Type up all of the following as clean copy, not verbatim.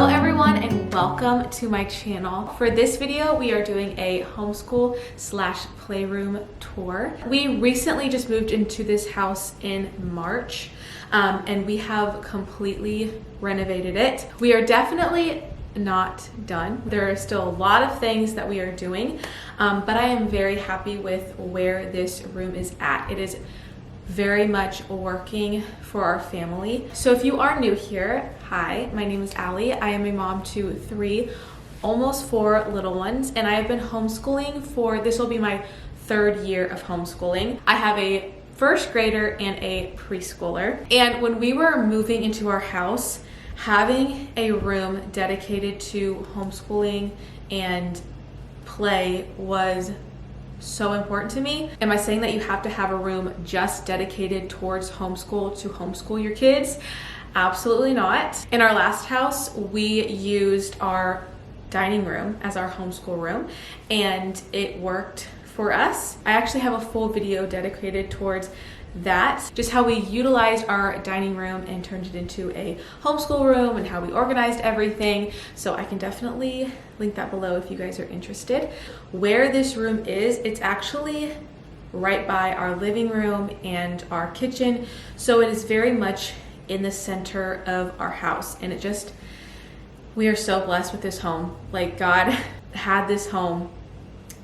Hello everyone and welcome to my channel. For this video, we are doing a homeschool / playroom tour. We recently just moved into this house in March and we have completely renovated it. We are definitely not done. There are still a lot of things that we are doing, but I am very happy with where this room is at. It is very much working for our family. So if you are new here, hi, my name is Allie. I am a mom to 3, almost 4 little ones, and I have been homeschooling for, this will be my 3rd year of homeschooling. I have a 1st grader and a preschooler. And when we were moving into our house, having a room dedicated to homeschooling and play was so important to me. Am I saying that you have to have a room just dedicated towards homeschool to homeschool your kids? Absolutely not. In our last house, we used our dining room as our homeschool room and it worked for us. I actually have a full video dedicated towards that, just how we utilized our dining room and turned it into a homeschool room and how we organized everything. So I can definitely link that below if you guys are interested. Where this room is, it's actually right by our living room and our kitchen. So it is very much in the center of our house, and we are so blessed with this home. Like, God had this home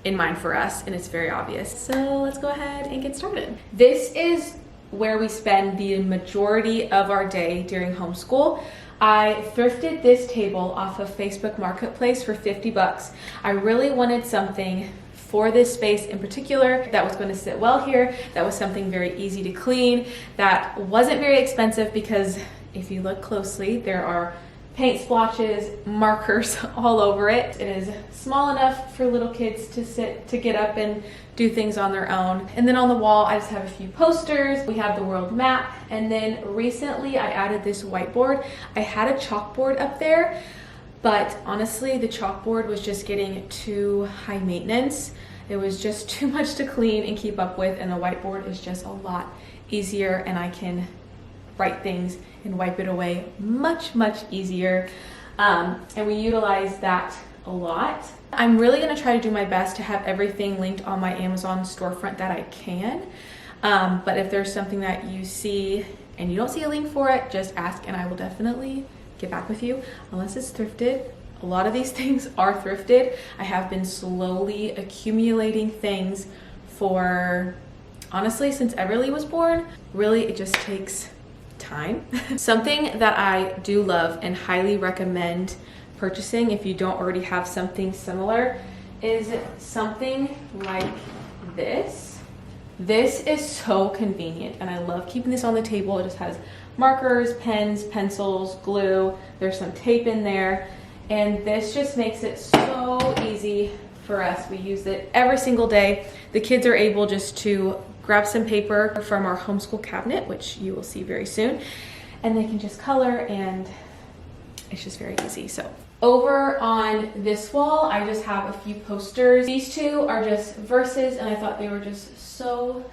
in mind for us, and it's very obvious. So let's go ahead and get started. This is where we spend the majority of our day during homeschool. I thrifted this table off of Facebook Marketplace for 50 bucks. I really wanted something for this space in particular that was going to sit well here, that was something very easy to clean, that wasn't very expensive, because if you look closely, there are paint splotches, markers all over it. It is small enough for little kids to get up and do things on their own. And then on the wall, I just have a few posters. We have the world map. And then recently I added this whiteboard. I had a chalkboard up there, but honestly, the chalkboard was just getting too high maintenance. It was just too much to clean and keep up with. And the whiteboard is just a lot easier, and I can write things and wipe it away much easier, and we utilize that a lot. I'm really going to try to do my best to have everything linked on my Amazon storefront that I can, but if there's something that you see and you don't see a link for it, just ask and I will definitely get back with you, unless it's thrifted. A lot of these things are thrifted. I have been slowly accumulating things for, honestly, since Everly was born. Really, it just takes time. Something that I do love and highly recommend purchasing if you don't already have something similar is something like this. This is so convenient and I love keeping this on the table. It just has markers, pens, pencils, glue. There's some tape in there, and this just makes it so easy for us. We use it every single day. The kids are able just to grab some paper from our homeschool cabinet, which you will see very soon, and they can just color, and it's just very easy. So over on this wall, I just have a few posters. These two are just verses, and I thought they were just so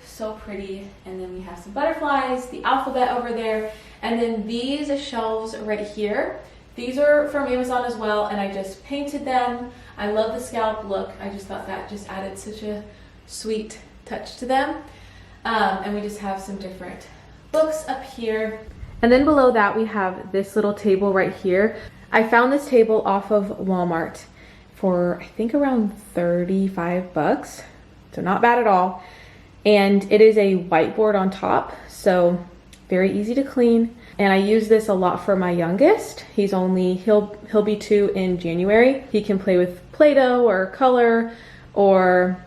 pretty. And then we have some butterflies, the alphabet over there, and then these shelves right here. These are from Amazon as well, and I just painted them. I love the scallop look. I just thought that just added such a sweet touch to them. And we just have some different books up here. And then below that, we have this little table right here. I found this table off of Walmart for, I think, around 35 bucks. So not bad at all. And it is a whiteboard on top, so very easy to clean. And I use this a lot for my youngest. He'll be 2 in January. He can play with Play-Doh or color or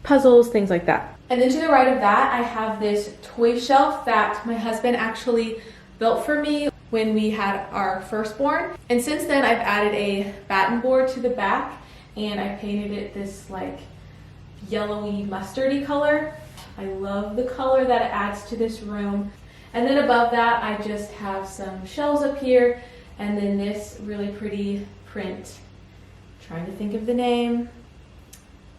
puzzles, things like that. And then to the right of that, I have this toy shelf that my husband actually built for me when we had our firstborn. And since then, I've added a batten board to the back, and I painted it this like yellowy mustardy color. I love the color that it adds to this room. And then above that, I just have some shelves up here, and then this really pretty print. I'm trying to think of the name.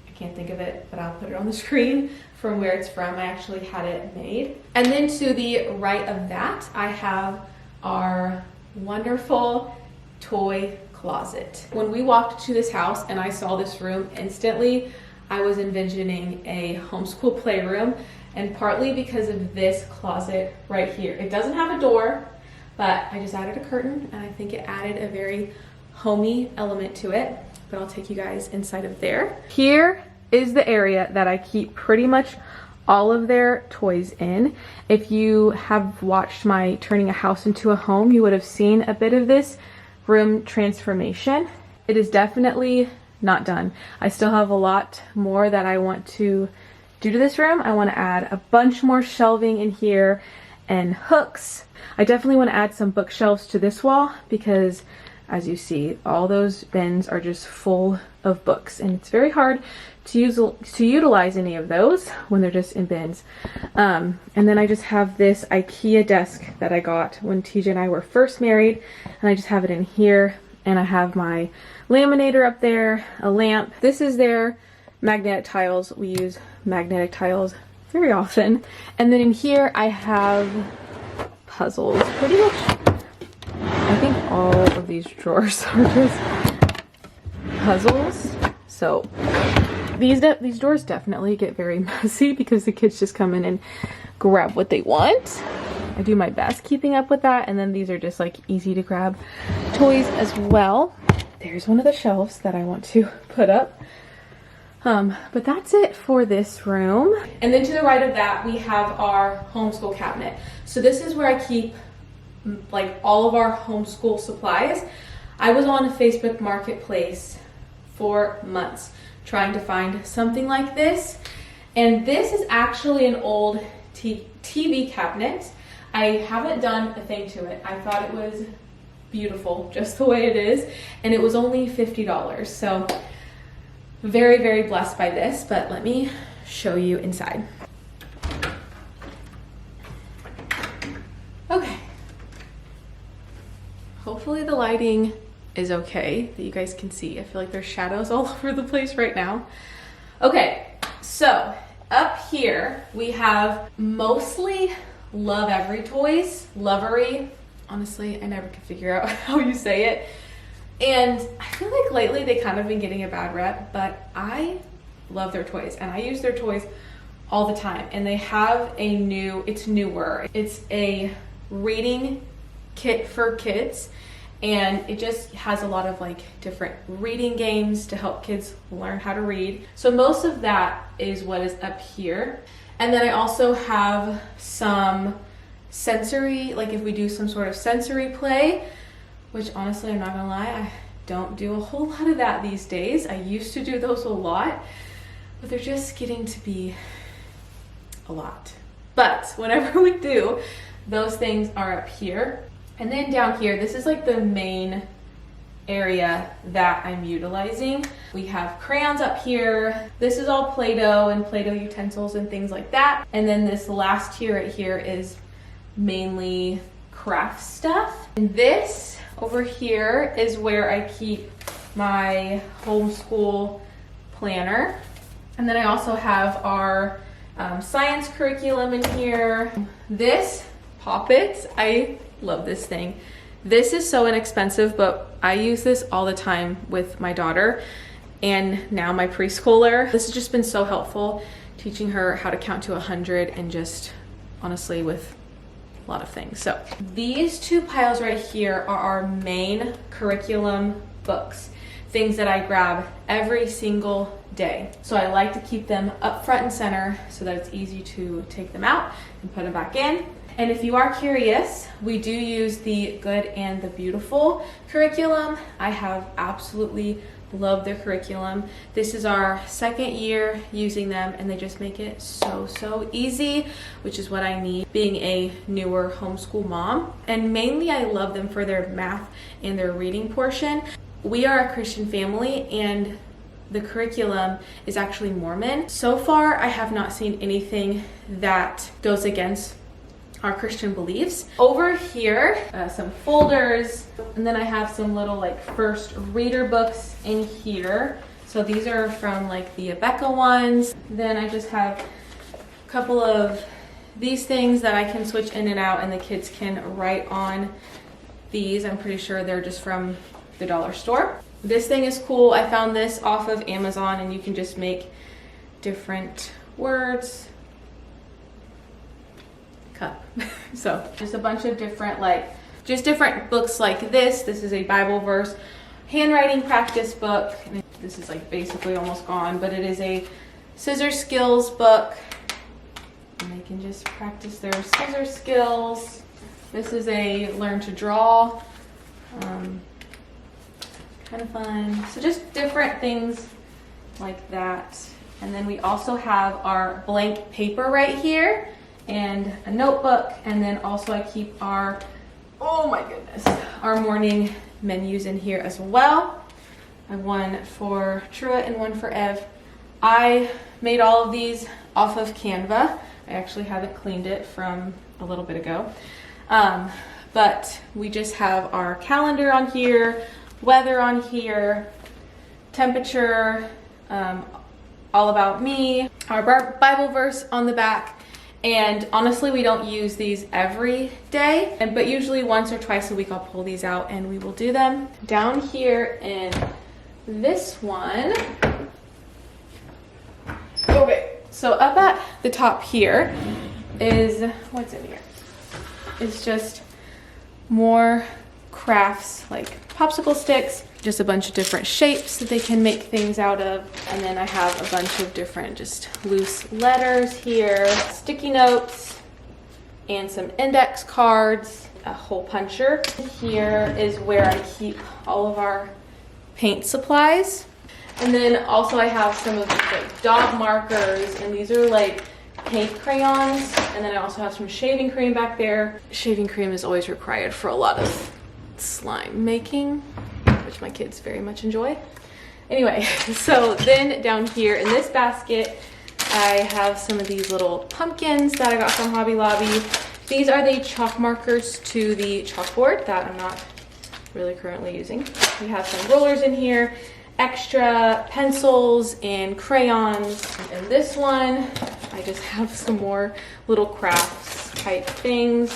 I can't think of it, but I'll put it on the screen from where it's from. I actually had it made. And then to the right of that, I have our wonderful toy closet. When we walked to this house and I saw this room, instantly I was envisioning a homeschool playroom, and partly because of this closet right here. It doesn't have a door, but I just added a curtain and I think it added a very homey element to it. But I'll take you guys inside of there. Here is the area that I keep pretty much all of their toys in. If you have watched my turning a house into a home, you would have seen a bit of this room transformation. It is definitely not done. I still have a lot more that I want to do to this room. I want to add a bunch more shelving in here and hooks. I definitely want to add some bookshelves to this wall because, as you see, all those bins are just full of books, and it's very hard to utilize any of those when they're just in bins. And then I just have this IKEA desk that I got when TJ and I were first married, and I just have it in here, and I have my laminator up there, a lamp. This is their magnetic tiles. We use magnetic tiles very often. And then in here I have puzzles. Pretty much, I think all of these drawers are just puzzles. So these doors definitely get very messy because the kids just come in and grab what they want. I do my best keeping up with that. And then these are just like easy to grab toys as well. There's one of the shelves that I want to put up. But that's it for this room. And then to the right of that, we have our homeschool cabinet. So this is where I keep like all of our homeschool supplies. I was on Facebook Marketplace for months trying to find something like this. And this is actually an old TV cabinet. I haven't done a thing to it. I thought it was beautiful just the way it is. And it was only $50. So very, very blessed by this, but let me show you inside. Okay. Hopefully the lighting is okay that you guys can see. I feel like there's shadows all over the place right now. Okay, so up here we have mostly Lovevery toys. Lovevery. Honestly, I never could figure out how you say it. And I feel like lately they kind of been getting a bad rep, but I love their toys and I use their toys all the time. And they have it's newer. It's a reading kit for kids, and it just has a lot of like different reading games to help kids learn how to read. So most of that is what is up here. And then I also have some sensory, like if we do some sort of sensory play, which honestly, I'm not gonna lie, I don't do a whole lot of that these days. I used to do those a lot, but they're just getting to be a lot. But whenever we do, those things are up here. And then down here, this is like the main area that I'm utilizing. We have crayons up here. This is all Play-Doh and Play-Doh utensils and things like that. And then this last tier right here is mainly craft stuff. And this over here is where I keep my homeschool planner. And then I also have our science curriculum in here. This Poppets, I love this thing. This is so inexpensive, but I use this all the time with my daughter and now my preschooler. This has just been so helpful, teaching her how to count to 100 and just honestly with a lot of things. So these two piles right here are our main curriculum books, things that I grab every single day. So I like to keep them up front and center so that it's easy to take them out and put them back in. And if you are curious, we do use the Good and the Beautiful curriculum. I have absolutely loved their curriculum. This is our second year using them, and they just make it so easy, which is what I need being a newer homeschool mom. And mainly I love them for their math and their reading portion. We are a Christian family, and the curriculum is actually Mormon. So far, I have not seen anything that goes against our Christian beliefs. Over here, some folders, and then I have some little like first reader books in here. So these are from like the Abeka ones. Then I just have a couple of these things that I can switch in and out, and the kids can write on these. I'm pretty sure they're just from the dollar store. This thing is cool. I found this off of Amazon, and you can just make different words. Cup. So just a bunch of different, like, just different books like this. This is a Bible verse handwriting practice book. This is like basically almost gone, but it is a scissor skills book, and they can just practice their scissor skills. This is a learn to draw, kind of fun. So just different things like that. And then we also have our blank paper right here and a notebook. And then also I keep our, oh my goodness, our morning menus in here as well. I have one for Trua and one for Ev. I made all of these off of Canva. I actually haven't cleaned it from a little bit ago. But we just have our calendar on here, weather on here, temperature, all about me, our Bible verse on the back. And honestly, we don't use these every day, but usually once or twice a week I'll pull these out and we will do them. Down here in this one, okay, so up at the top here is, what's in here? It's just more crafts, like popsicle sticks, just a bunch of different shapes that they can make things out of. And then I have a bunch of different just loose letters here, sticky notes, and some index cards, a hole puncher. Here is where I keep all of our paint supplies. And then also I have some of these like dog markers, and these are like paint crayons. And then I also have some shaving cream back there. Shaving cream is always required for a lot of slime making, which my kids very much enjoy. Anyway, so then down here in this basket, I have some of these little pumpkins that I got from Hobby Lobby. These are the chalk markers to the chalkboard that I'm not really currently using. We have some rollers in here, extra pencils and crayons. And this one, I just have some more little crafts type things.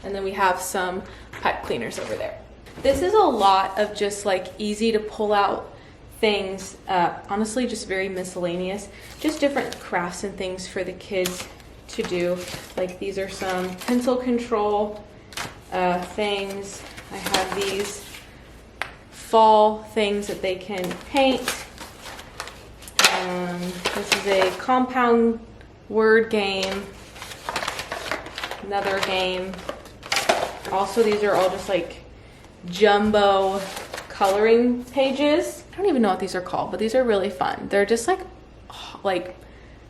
And then we have some pipe cleaners over there. This is a lot of just like easy to pull out things. Honestly, just very miscellaneous. Just different crafts and things for the kids to do. Like these are some pencil control things. I have these fall things that they can paint. This is a compound word game. Another game. Also, these are all just like jumbo coloring pages. I don't even know what these are called, but these are really fun. They're just like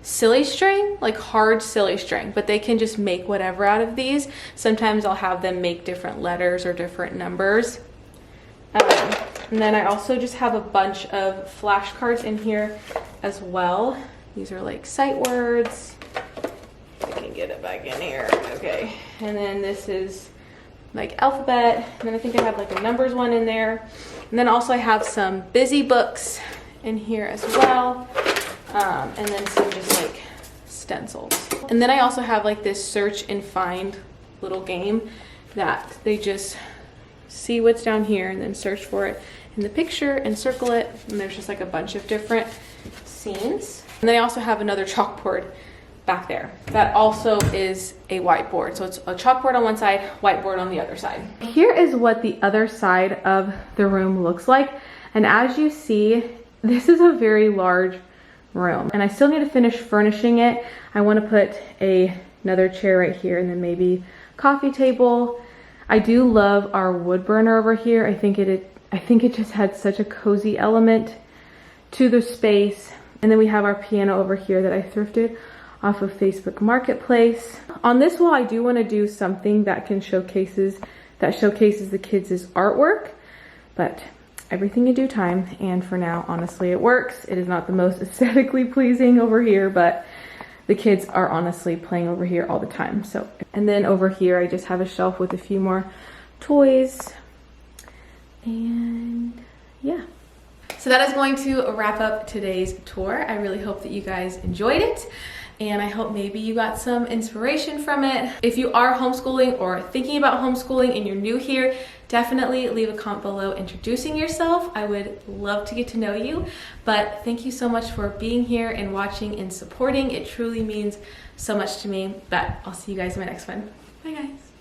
silly string, like hard silly string, but they can just make whatever out of these. Sometimes I'll have them make different letters or different numbers. And then I also just have a bunch of flashcards in here as well. These are like sight words. I can get it back in here. Okay. And then this is like alphabet. And then I think I have like a numbers one in there. And then also I have some busy books in here as well. And then some just like stencils. And then I also have like this search and find little game that they just see what's down here and then search for it in the picture and circle it. And there's just like a bunch of different scenes. And then I also have another chalkboard back there that also is a whiteboard. So it's a chalkboard on one side, whiteboard on the other side. Here is what the other side of the room looks like. And as you see, this is a very large room and I still need to finish furnishing it. I want to put another chair right here and then maybe coffee table. I do love our wood burner over here. I think it just had such a cozy element to the space. And then we have our piano over here that I thrifted off of Facebook Marketplace. On this wall, I do want to do something that showcases the kids' artwork, but everything in due time. And for now, honestly, it works. It is not the most aesthetically pleasing over here, but the kids are honestly playing over here all the time. So, and then over here, I just have a shelf with a few more toys. And yeah. So that is going to wrap up today's tour. I really hope that you guys enjoyed it, and I hope maybe you got some inspiration from it. If you are homeschooling or thinking about homeschooling and you're new here, definitely leave a comment below introducing yourself. I would love to get to know you. But thank you so much for being here and watching and supporting. It truly means so much to me. But I'll see you guys in my next one. Bye guys.